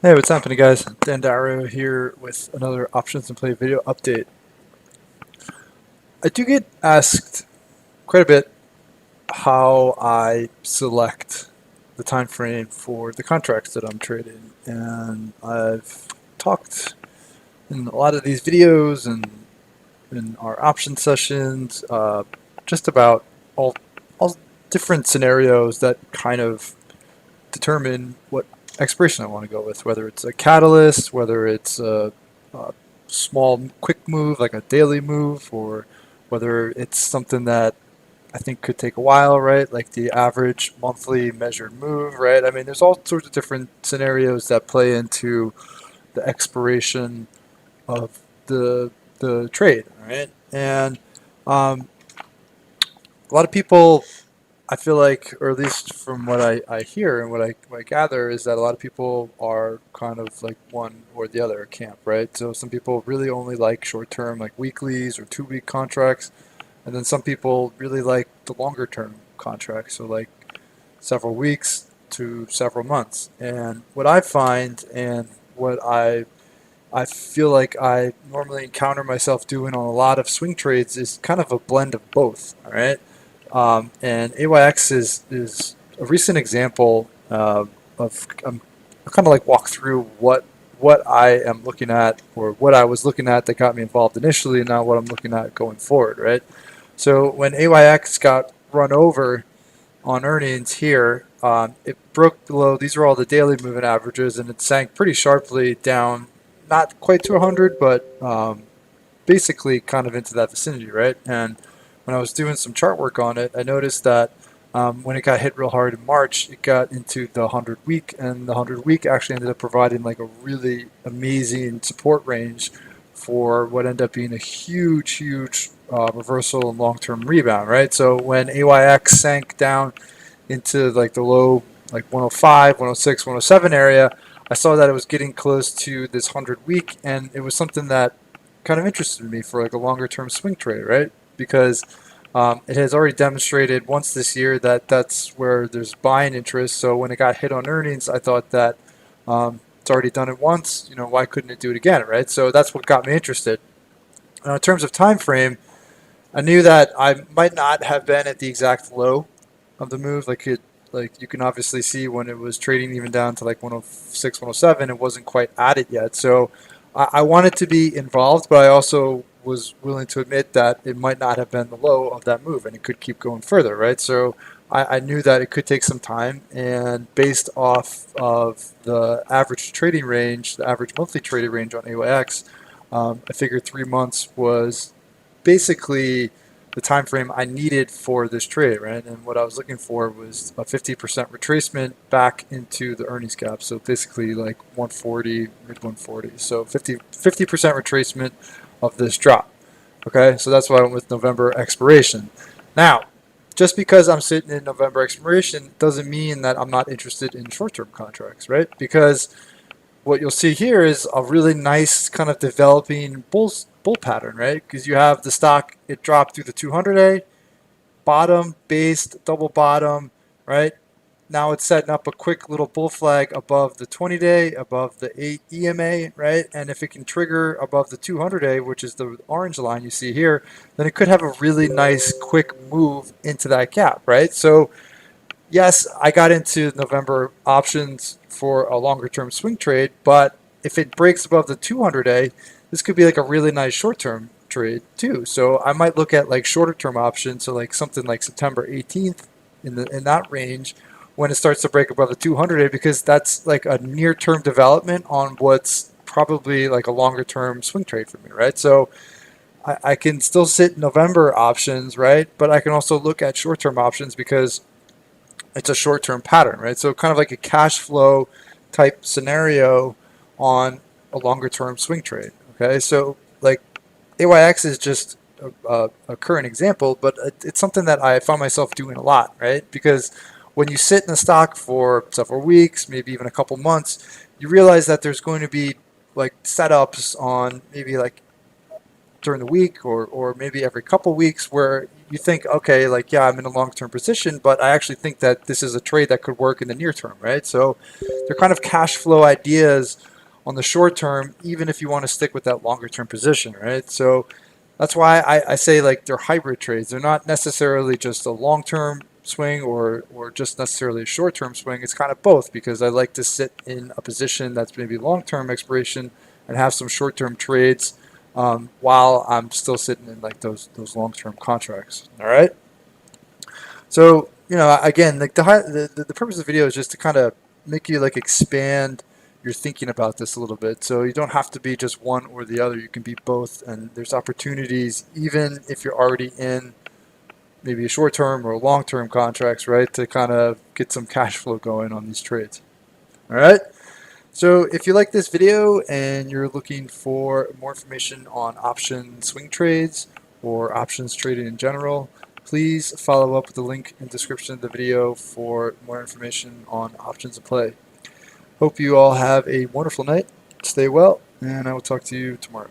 Hey, what's happening, guys? Dan Darrow here with another Options and Play video update. I do get asked quite a bit how I select the time frame for the contracts that I'm trading, and I've talked in a lot of these videos and in our option sessions just about all different scenarios that kind of determine what expiration I want to go with, whether it's a catalyst, whether it's a small quick move like a daily move, or whether it's something that I think could take a while, right? Like the average monthly measured move, right? I mean, there's all sorts of different scenarios that play into the expiration of the trade, right? And um, a lot of people, I feel like, or at least from what I hear and what I gather, is that a lot of people are kind of like one or the other camp, right? So some people really only like short term, like weeklies or 2 week contracts, and then some people really like the longer term contracts, so like several weeks to several months. And what I find and what I feel like I normally encounter myself doing on a lot of swing trades is kind of a blend of both. All right, and AYX is a recent example of I'll kind of like walk through what I am looking at, or what I was looking at that got me involved initially, and now what I'm looking at going forward. Right. So when AYX got run over on earnings here, it broke below. These are all the daily moving averages, and it sank pretty sharply down, not quite to 100, but basically kind of into that vicinity, right? And when I was doing some chart work on it, I noticed that when it got hit real hard in March, it got into the 100 week, and the 100 week actually ended up providing like a really amazing support range for what ended up being a huge reversal and long-term rebound, right? So when AYX sank down into like the low, like 105, 106, 107 area, I saw that it was getting close to this 100 week, and it was something that kind of interested me for like a longer term swing trade, right? Because it has already demonstrated once this year that that's where there's buying interest. So when it got hit on earnings, I thought that it's already done it once. You know, why couldn't it do it again, right? So that's what got me interested. In terms of time frame, I knew that I might not have been at the exact low of the move. Like you can obviously see when it was trading even down to like 106, 107, it wasn't quite at it yet. So I wanted to be involved, but I also was willing to admit that it might not have been the low of that move, and it could keep going further, right? So I knew that it could take some time, and based off of the average trading range, the average monthly trading range on AYX, I figured 3 months was basically the time frame I needed for this trade, right? And what I was looking for was a 50% retracement back into the earnings gap. So basically like 140, mid 140. So 50% retracement of this drop. Okay, so that's why I went with November expiration. Now, just because I'm sitting in November expiration doesn't mean that I'm not interested in short-term contracts, right? Because what you'll see here is a really nice kind of developing bull pattern, right? Because you have the stock, it dropped through the 200-day, bottom, based, double bottom, right? Now it's setting up a quick little bull flag above the 20-day, above the 8 EMA, right? And if it can trigger above the 200-day, which is the orange line you see here, then it could have a really nice quick move into that gap, right? So yes, I got into November options for a longer term swing trade, but if it breaks above the 200-day, this could be like a really nice short term trade too. So I might look at like shorter term options, so like something like September 18th in that range when it starts to break above the 200-day, because that's like a near term development on what's probably like a longer term swing trade for me, right? So I can still sit November options, right? But I can also look at short term options because it's a short-term pattern, right? So kind of like a cash flow type scenario on a longer-term swing trade. Okay, so like AYX is just a current example, but it's something that I found myself doing a lot, right? Because when you sit in a stock for several weeks, maybe even a couple months, you realize that there's going to be like setups on maybe like during the week or maybe every couple weeks where you think, okay, like, yeah, I'm in a long-term position, but I actually think that this is a trade that could work in the near term, right? So they're kind of cash flow ideas on the short term, even if you want to stick with that longer term position, right? So that's why I say like they're hybrid trades. They're not necessarily just a long term swing or just necessarily a short term swing. It's kind of both because I like to sit in a position that's maybe long term expiration and have some short term trades while I'm still sitting in like those long term contracts. All right. So again, like the purpose of the video is just to kind of make you like expand your thinking about this a little bit. So you don't have to be just one or the other. You can be both, and there's opportunities even if you're already in maybe a short-term or long-term contracts, right? To kind of get some cash flow going on these trades. All right. So if you like this video and you're looking for more information on option swing trades or options trading in general, please follow up with the link in the description of the video for more information on options in play. Hope you all have a wonderful night. Stay well, and I will talk to you tomorrow.